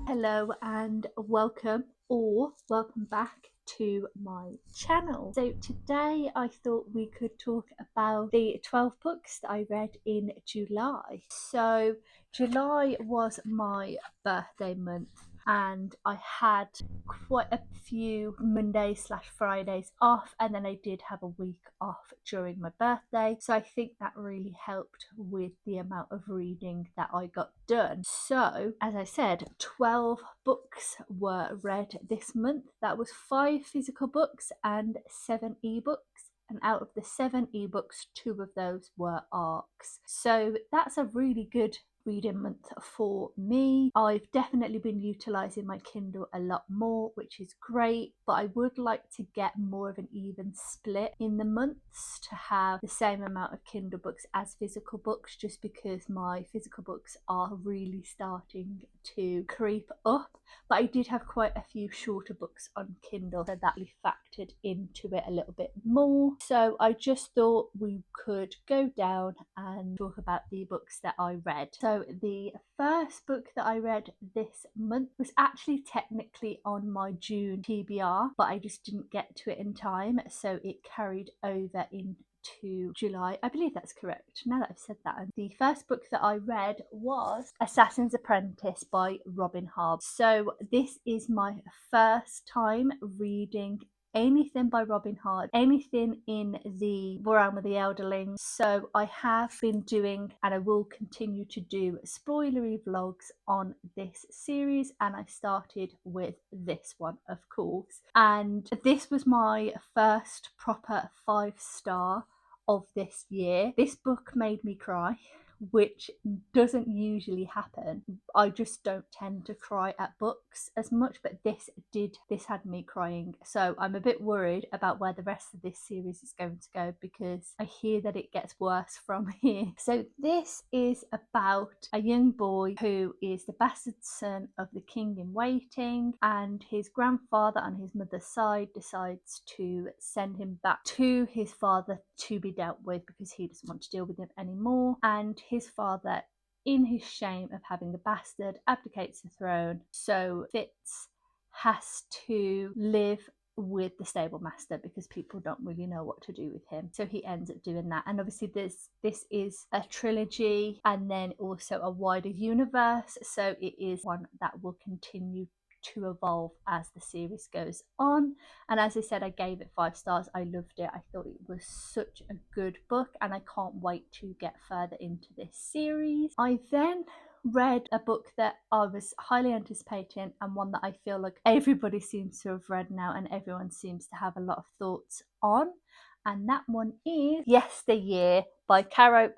Hello and welcome back to my channel. So today I thought we could talk about the 12 books that I read in July. So July was my birthday month and I had quite a few Mondays/Fridays off, and then I did have a week off during my birthday, so I think that really helped with the amount of reading that I got done. So as I said, 12 books were read this month. That was 5 physical books and 7 ebooks. And out of the 7 ebooks, 2 of those were ARCs. So that's a really good reading month for me. I've definitely been utilising my Kindle a lot more, which is great, but I would like to get more of an even split in the months to have the same amount of Kindle books as physical books, just because my physical books are really starting to creep up. But I did have quite a few shorter books on Kindle, so that really factored into it a little bit more. So I just thought we could go down and talk about the books that I read. So the first book that I read this month was actually technically on my June TBR, but I just didn't get to it in time, so it carried over into July. I believe that's correct, now that I've said that. The first book that I read was Assassin's Apprentice by Robin Hobb. So this is my first time reading anything by Robin Hobb, anything in the realm of the Elderlings. So I have been doing, and I will continue to do, spoilery vlogs on this series, and I started with this one, of course. And this was my first proper 5-star of this year. This book made me cry, which doesn't usually happen. I just don't tend to cry at books as much, but this had me crying. So I'm a bit worried about where the rest of this series is going to go, because I hear that it gets worse from here. So this is about a young boy who is the bastard son of the king in waiting, and his grandfather on his mother's side decides to send him back to his father to be dealt with, because he doesn't want to deal with him anymore. And his father, in his shame of having a bastard, abdicates the throne. So Fitz has to live with the stable master because people don't really know what to do with him, so he ends up doing that. And obviously this is a trilogy and then also a wider universe, so it is one that will continue to evolve as the series goes on. And as I said, I gave it 5 stars. I loved it. I thought it was such a good book, and I can't wait to get further into this series. I then read a book that I was highly anticipating, and one that I feel like everybody seems to have read now and everyone seems to have a lot of thoughts on, and that one is Yesteryear by Caro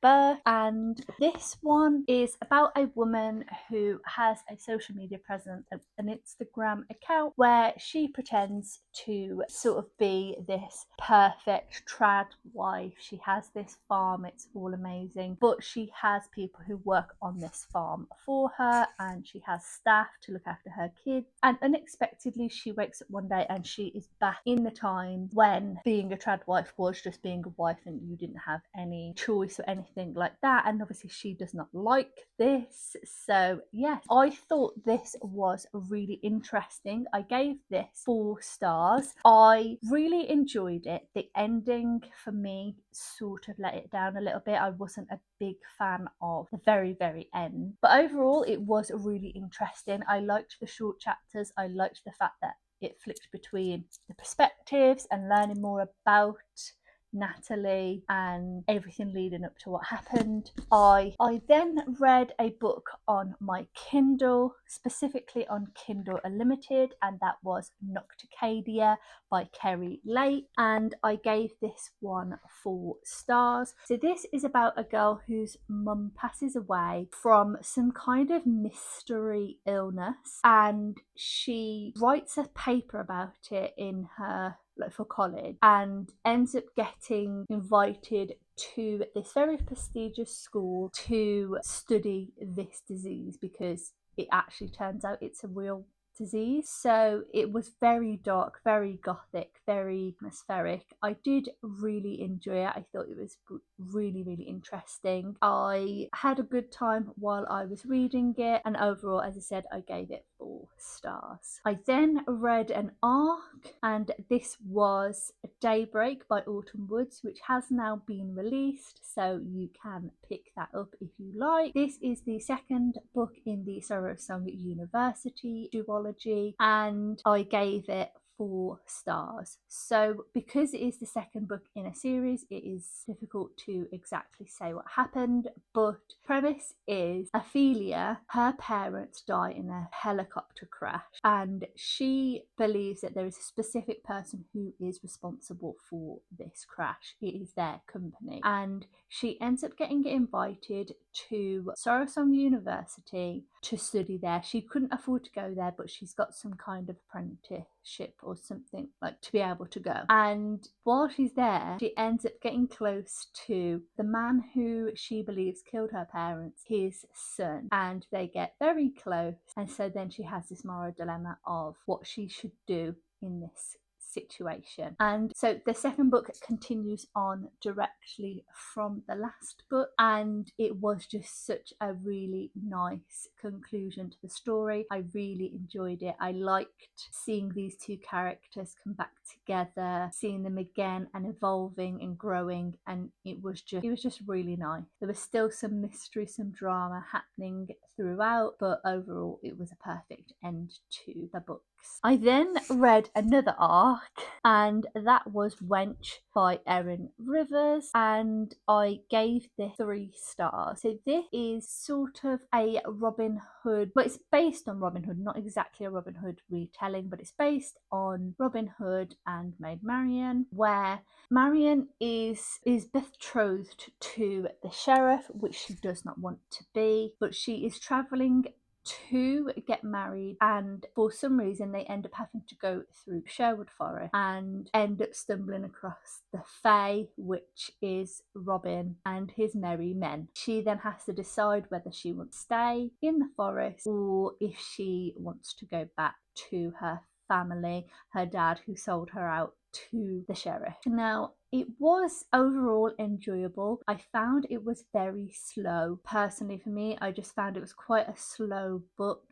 Burke. And this one is about a woman who has a social media presence, an Instagram account, where she pretends to sort of be this perfect trad wife. She has this farm, it's all amazing, but she has people who work on this farm for her, and she has staff to look after her kids. And unexpectedly she wakes up one day and she is back in the time when being a trad wife was just being a wife and you didn't have any choice or anything like that. And obviously she does not like this. So yes, I thought this was really interesting. I gave this 4 stars. I really enjoyed it. The ending for me sort of let it down a little bit. I wasn't a big fan of the very end, but overall it was really interesting. I liked the short chapters. I liked the fact that it flicked between the perspectives and learning more about Natalie and everything leading up to what happened. I then read a book on my Kindle, specifically on Kindle Unlimited, and that was Nocticadia by Keri, and I gave this one 4 stars. So this is about a girl whose mum passes away from some kind of mystery illness, and she writes a paper about it in her for college, and ends up getting invited to this very prestigious school to study this disease, because it actually turns out it's a real disease. So it was very dark, very gothic, very atmospheric. I did really enjoy it. I thought it was really, really interesting. I had a good time while I was reading it, and overall, as I said, I gave it 4 stars. I then read an arc, and this was Daybreak by Autumn Woods, which has now been released, so you can pick that up if you like. This is the second book in the Sorrow Song University duology, and I gave it 4 stars. So because it is the second book in a series, it is difficult to exactly say what happened, but premise is Ophelia, her parents die in a helicopter crash, and she believes that there is a specific person who is responsible for this crash. It is their company, and she ends up getting invited to Sorrow Song University to study there. She couldn't afford to go there, but she's got some kind of apprenticeship or something like to be able to go. And while she's there, she ends up getting close to the man who she believes killed her parents, his son, and they get very close. And so then she has this moral dilemma of what she should do in this situation. And so the second book continues on directly from the last book, and it was just such a really nice conclusion to the story. I really enjoyed it. I liked seeing these two characters come back together, seeing them again and evolving and growing, and it was just really nice. There was still some mystery, some drama happening throughout, but overall it was a perfect end to the book. I then read another arc, and that was Wench by Erynne Rivers, and I gave this 3 stars. So this is sort of a Robin Hood, but it's based on Robin Hood, not exactly a Robin Hood retelling, but it's based on Robin Hood and Maid Marian, where Marian is betrothed to the sheriff, which she does not want to be, but she is travelling to get married, and for some reason they end up having to go through Sherwood Forest and end up stumbling across the Fae, which is Robin and his merry men. She then has to decide whether she wants to stay in the forest or if she wants to go back to her family, her dad who sold her out to the sheriff. Now, it was overall enjoyable. I found it was very slow. Personally, for me, I just found it was quite a slow book.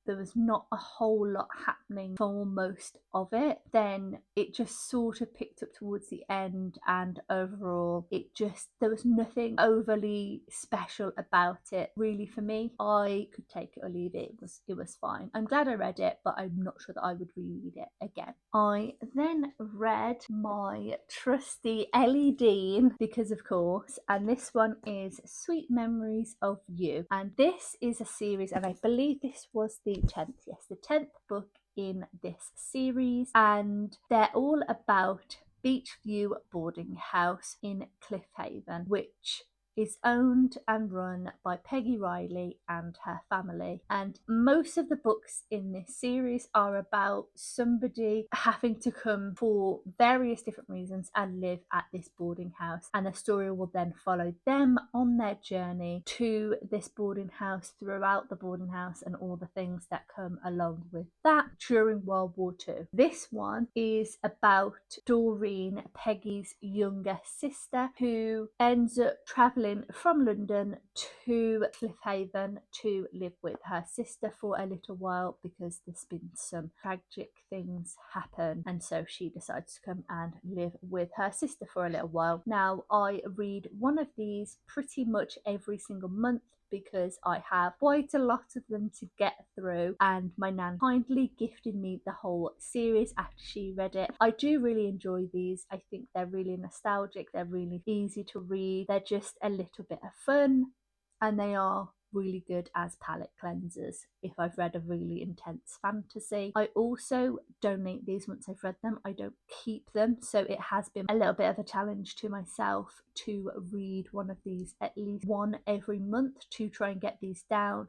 There was not a whole lot happening for most of it. Then it just sort of picked up towards the end, and overall there was nothing overly special about it really for me. I could take it or leave it. It was fine. I'm glad I read it, but I'm not sure that I would reread it again. I then read my trusty Ellie Dean, because of course, and this one is Sweet Memories of You, and this is a series, and I believe this was the 10th book in this series, and they're all about Beachview Boarding House in Cliffhaven, which is owned and run by Peggy Riley and her family. And most of the books in this series are about somebody having to come for various different reasons and live at this boarding house, and the story will then follow them on their journey to this boarding house, throughout the boarding house, and all the things that come along with that during World War II. This one is about Doreen, Peggy's younger sister, who ends up travelling from London to Cliffhaven to live with her sister for a little while, because there's been some tragic things happen, and so she decides to come and live with her sister for a little while. Now, I read one of these pretty much every single month, because I have quite a lot of them to get through, and my nan kindly gifted me the whole series after she read it. I do really enjoy these. I think they're really nostalgic, they're really easy to read, they're just a little bit of fun, and they are really good as palette cleansers if I've read a really intense fantasy. I also donate these once I've read them. I don't keep them, so it has been a little bit of a challenge to myself to read one of these at least one every month, to try and get these down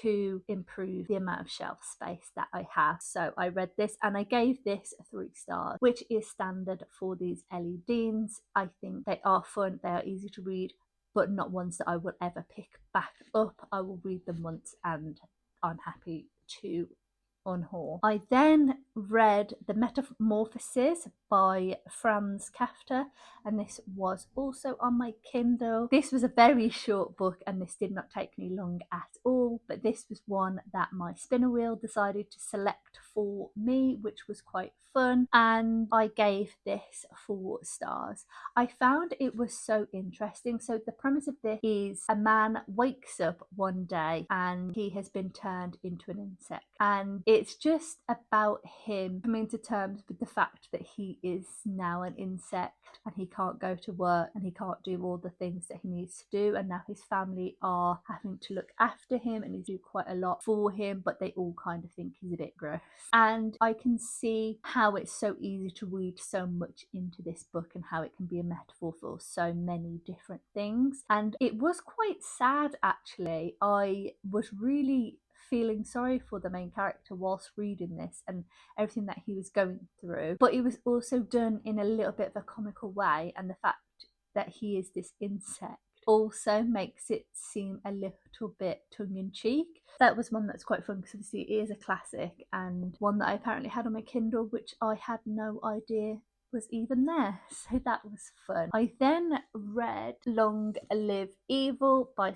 to improve the amount of shelf space that I have. So I read this and I gave this 3 stars, which is standard for these Ellie Deans. I think they are fun, they are easy to read, but not ones that I will ever pick back up. I will read them once and I'm happy to on haul. I then read The Metamorphosis by Franz Kafka, and this was also on my Kindle. This was a very short book and this did not take me long at all, but this was one that my spinner wheel decided to select for me, which was quite fun, and I gave this 4 stars. I found it was so interesting. So the premise of this is a man wakes up one day and he has been turned into an insect, and it's just about him coming to terms with the fact that he is now an insect and he can't go to work and he can't do all the things that he needs to do, and now his family are having to look after him and he do quite a lot for him, but they all kind of think he's a bit gross. And I can see how it's so easy to read so much into this book and how it can be a metaphor for so many different things. And it was quite sad, actually. I was really feeling sorry for the main character whilst reading this and everything that he was going through, but it was also done in a little bit of a comical way, and the fact that he is this insect also makes it seem a little bit tongue-in-cheek. That was one that's quite fun because obviously it is a classic, and one that I apparently had on my Kindle which I had no idea was even there, so that was fun. I then read Long Live Evil by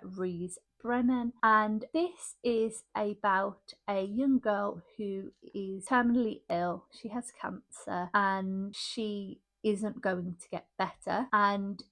Rees Brennan, and this is about a young girl who is terminally ill. She has cancer and she isn't going to get better, and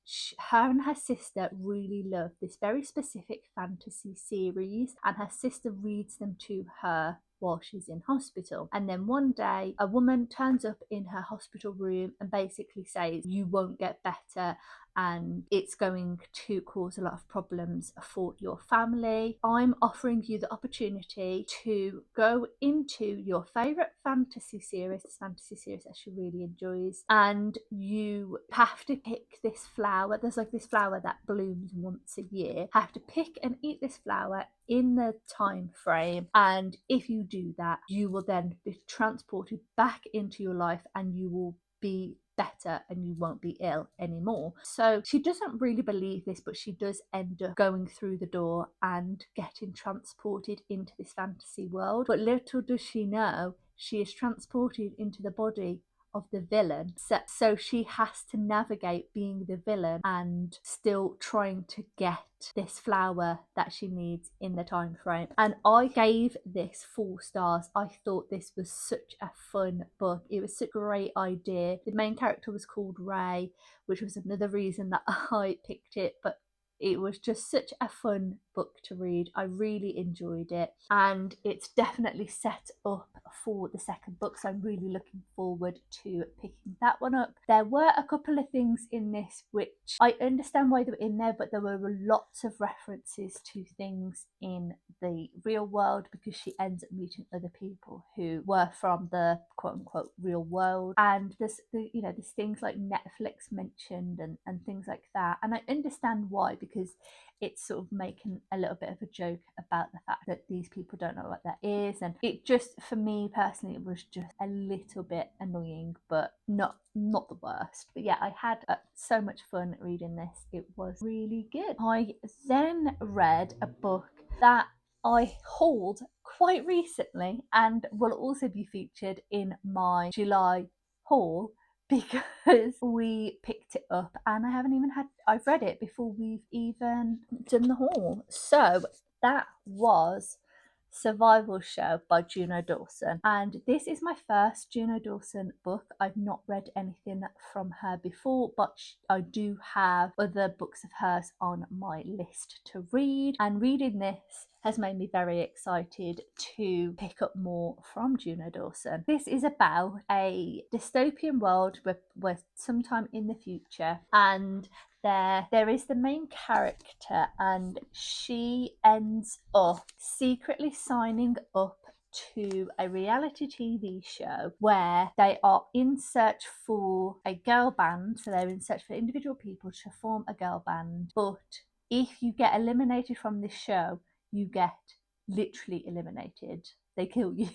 her and her sister really love this very specific fantasy series, and her sister reads them to her while she's in hospital. And then one day a woman turns up in her hospital room and basically says, you won't get better and it's going to cause a lot of problems for your family. I'm offering you the opportunity to go into your favourite fantasy series, this fantasy series that she really enjoys, and you have to pick this flower. There's like this flower that blooms once a year. Have to pick and eat this flower in the time frame, and if you do that, you will then be transported back into your life and you will be better and you won't be ill anymore. So she doesn't really believe this, but she does end up going through the door and getting transported into this fantasy world. But little does she know, she is transported into the body of the villain, so she has to navigate being the villain and still trying to get this flower that she needs in the time frame. And I gave this 4 stars. I thought this was such a fun book. It was such a great idea. The main character was called Ray, which was another reason that I picked it, but it was just such a fun book to read. I really enjoyed it, and it's definitely set up for the second book, so I'm really looking forward to picking that one up. There were a couple of things in this which I understand why they were in there, but there were lots of references to things in the real world because she ends up meeting other people who were from the quote-unquote real world, and there's things like Netflix mentioned and things like that, and I understand why, because it's sort of making a little bit of a joke about the fact that these people don't know what that is, and it just, for me personally, it was just a little bit annoying, but not the worst. But yeah, I had so much fun reading this. It was really good. I then read a book that I hauled quite recently and will also be featured in my July haul, because we picked it up and I've read it before we've even done the haul. So that was Survival Show by Juno Dawson, and this is my first Juno Dawson book. I've not read anything from her before, but I do have other books of hers on my list to read, and reading this has made me very excited to pick up more from Juno Dawson. This is about a dystopian world where sometime in the future, and there is the main character, and she ends up secretly signing up to a reality TV show where they are in search for a girl band. So they're in search for individual people to form a girl band, but if you get eliminated from this show, you get literally eliminated. They kill you.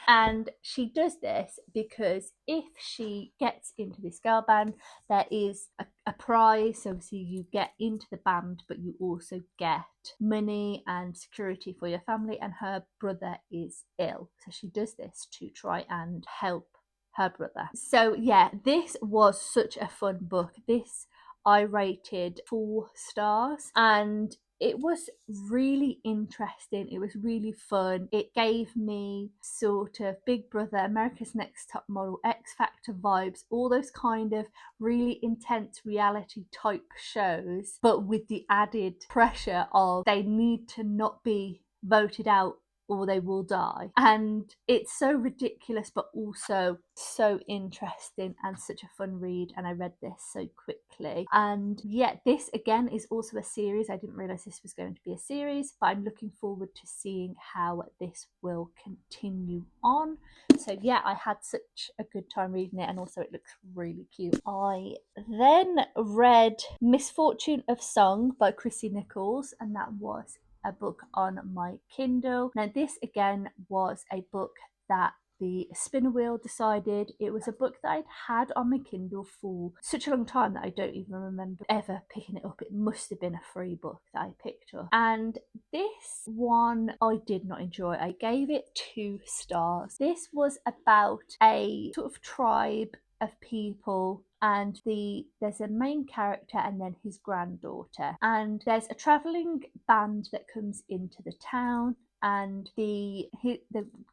And she does this because if she gets into this girl band, there is a prize. So obviously you get into the band, but you also get money and security for your family, and her brother is ill. So she does this to try and help her brother. So yeah, this was such a fun book. This I rated 4 stars, and it was really interesting. It was really fun. It gave me sort of Big Brother, America's Next Top Model, X Factor vibes, all those kind of really intense reality type shows, but with the added pressure of they need to not be voted out or they will die. And it's so ridiculous, but also so interesting and such a fun read. And I read this so quickly. And yeah, this again is also a series. I didn't realize this was going to be a series, but I'm looking forward to seeing how this will continue on. So yeah, I had such a good time reading it, and also it looks really cute. I then read Misfortune of Song by Christy Nichols, and that was a book on my Kindle. Now this again was a book that the Spinner Wheel decided. It was a book that I'd had on my Kindle for such a long time that I don't even remember ever picking it up. It must have been a free book that I picked up. And this one I did not enjoy. I gave it 2 stars. This was about a sort of tribe of people, and there's a main character and then his granddaughter, and there's a travelling band that comes into the town, and the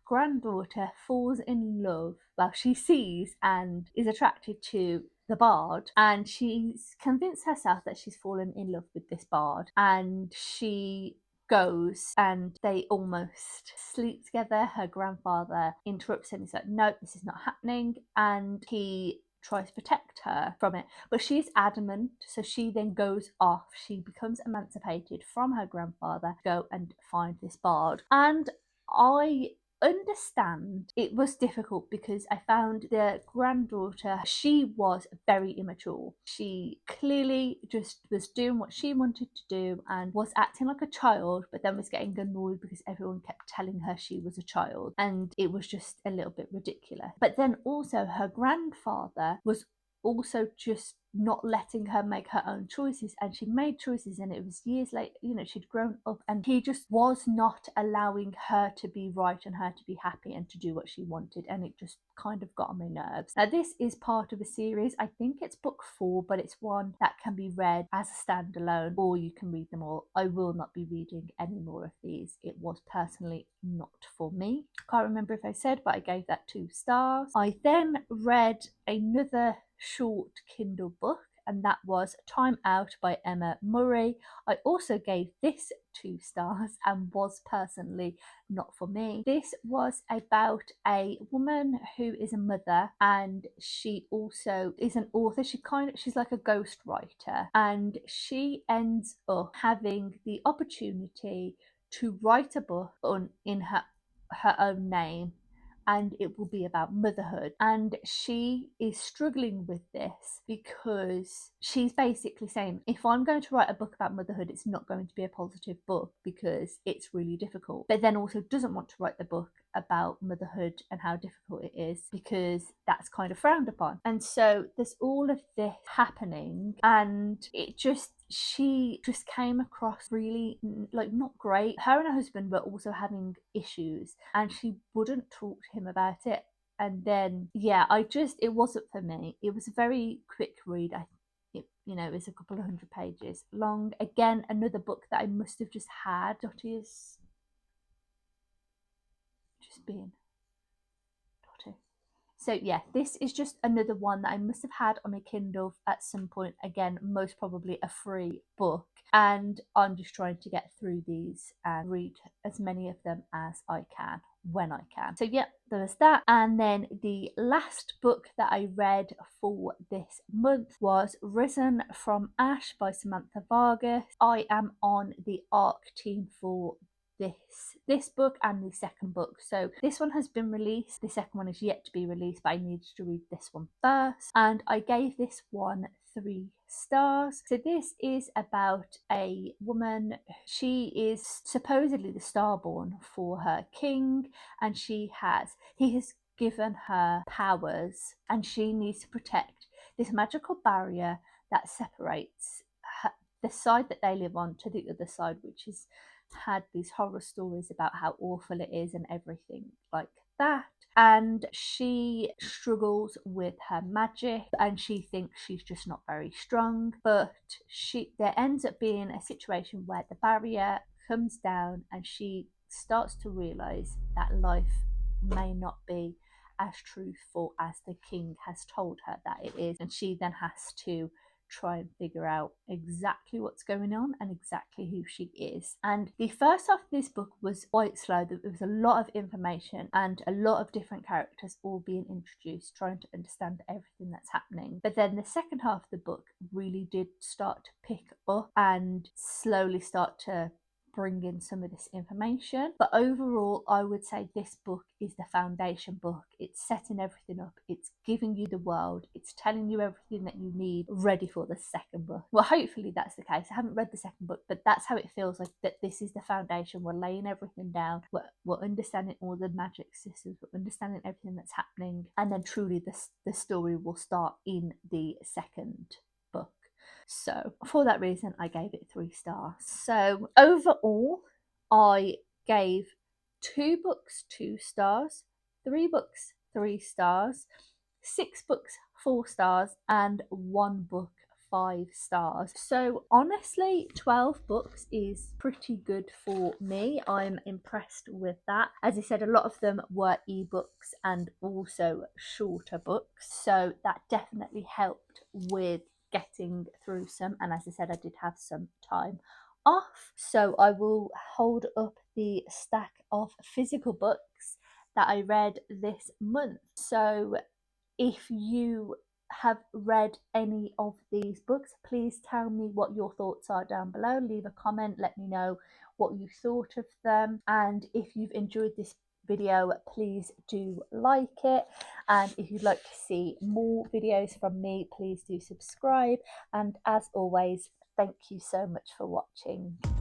granddaughter falls in love. Well, she sees and is attracted to the bard, and she's convinced herself that she's fallen in love with this bard, and she goes and they almost sleep together. Her grandfather interrupts him. He's like, no, this is not happening, and he tries to protect her from it, but she's adamant. So she then goes off. She becomes emancipated from her grandfather to go and find this bard. And I understand it was difficult because I found the granddaughter, she was very immature. She clearly just was doing what she wanted to do and was acting like a child, but then was getting annoyed because everyone kept telling her she was a child, and it was just a little bit ridiculous. But then also her grandfather was also just not letting her make her own choices, and she made choices, and it was years later, you know, she'd grown up, and he just was not allowing her to be right and her to be happy and to do what she wanted, and it just kind of got on my nerves. Now this is part of a series. I think it's book 4, but it's one that can be read as a standalone, or you can read them all. I will not be reading any more of these. It was personally not for me. Can't remember if I said, but I gave that 2 stars. I then read another short Kindle book, and that was Time Out by Emma Murray. I also gave this 2 stars and was personally not for me. This was about a woman who is a mother, and she also is an author. She's like a ghost writer, and she ends up having the opportunity to write a book in her own name, and it will be about motherhood. And she is struggling with this because she's basically saying, if I'm going to write a book about motherhood, it's not going to be a positive book because it's really difficult. But then also doesn't want to write the book about motherhood and how difficult it is because that's kind of frowned upon. And so there's all of this happening, and she just came across really like not great. Her and her husband were also having issues, and she wouldn't talk to him about it. And then yeah, it wasn't for me. It was a very quick read. It's a couple of 100 pages long. Again, another book that I must have just had. Dottie is just being Dottie. So yeah, this is just another one that I must have had on my Kindle at some point. Again, most probably a free book, and I'm just trying to get through these and read as many of them as I can when I can. So yeah, there was that. And then the last book that I read for this month was Risen from Ash by Samantha Vargas. I am on the ARC team for this book and the second book. So this one has been released, the second one is yet to be released, but I needed to read this one first, and I gave this one 3 stars. So this is about a woman. She is supposedly the starborn for her king, and he has given her powers, and she needs to protect this magical barrier that separates the side that they live on to the other side, which has had these horror stories about how awful it is and everything like that. And she struggles with her magic, and she thinks she's just not very strong, but there ends up being a situation where the barrier comes down and she starts to realize that life may not be as truthful as the king has told her that it is, and she then has to try and figure out exactly what's going on and exactly who she is. And the first half of this book was quite slow. There was a lot of information and a lot of different characters all being introduced, trying to understand everything that's happening. But then the second half of the book really did start to pick up and slowly start to bring in some of this information. But overall, I would say this book is the foundation book. It's setting everything up, it's giving you the world, it's telling you everything that you need ready for the second book. Well, hopefully that's the case. I haven't read the second book, but that's how it feels like, that this is the foundation. We're laying everything down, we're understanding all the magic systems, we're understanding everything that's happening, and then truly the story will start in the second book. So for that reason, I gave it 3 stars. So overall, I gave 2 books 2 stars, 3 books 3 stars, 6 books 4 stars, and 1 book 5 stars. So honestly, 12 books is pretty good for me. I'm impressed with that. As I said, a lot of them were ebooks and also shorter books, so that definitely helped with getting through some. And as I said, I did have some time off, so I will hold up the stack of physical books that I read this month. So if you have read any of these books, please tell me what your thoughts are down below. Leave a comment, let me know what you thought of them, and if you've enjoyed this video, please do like it, and if you'd like to see more videos from me, please do subscribe, and as always, thank you so much for watching.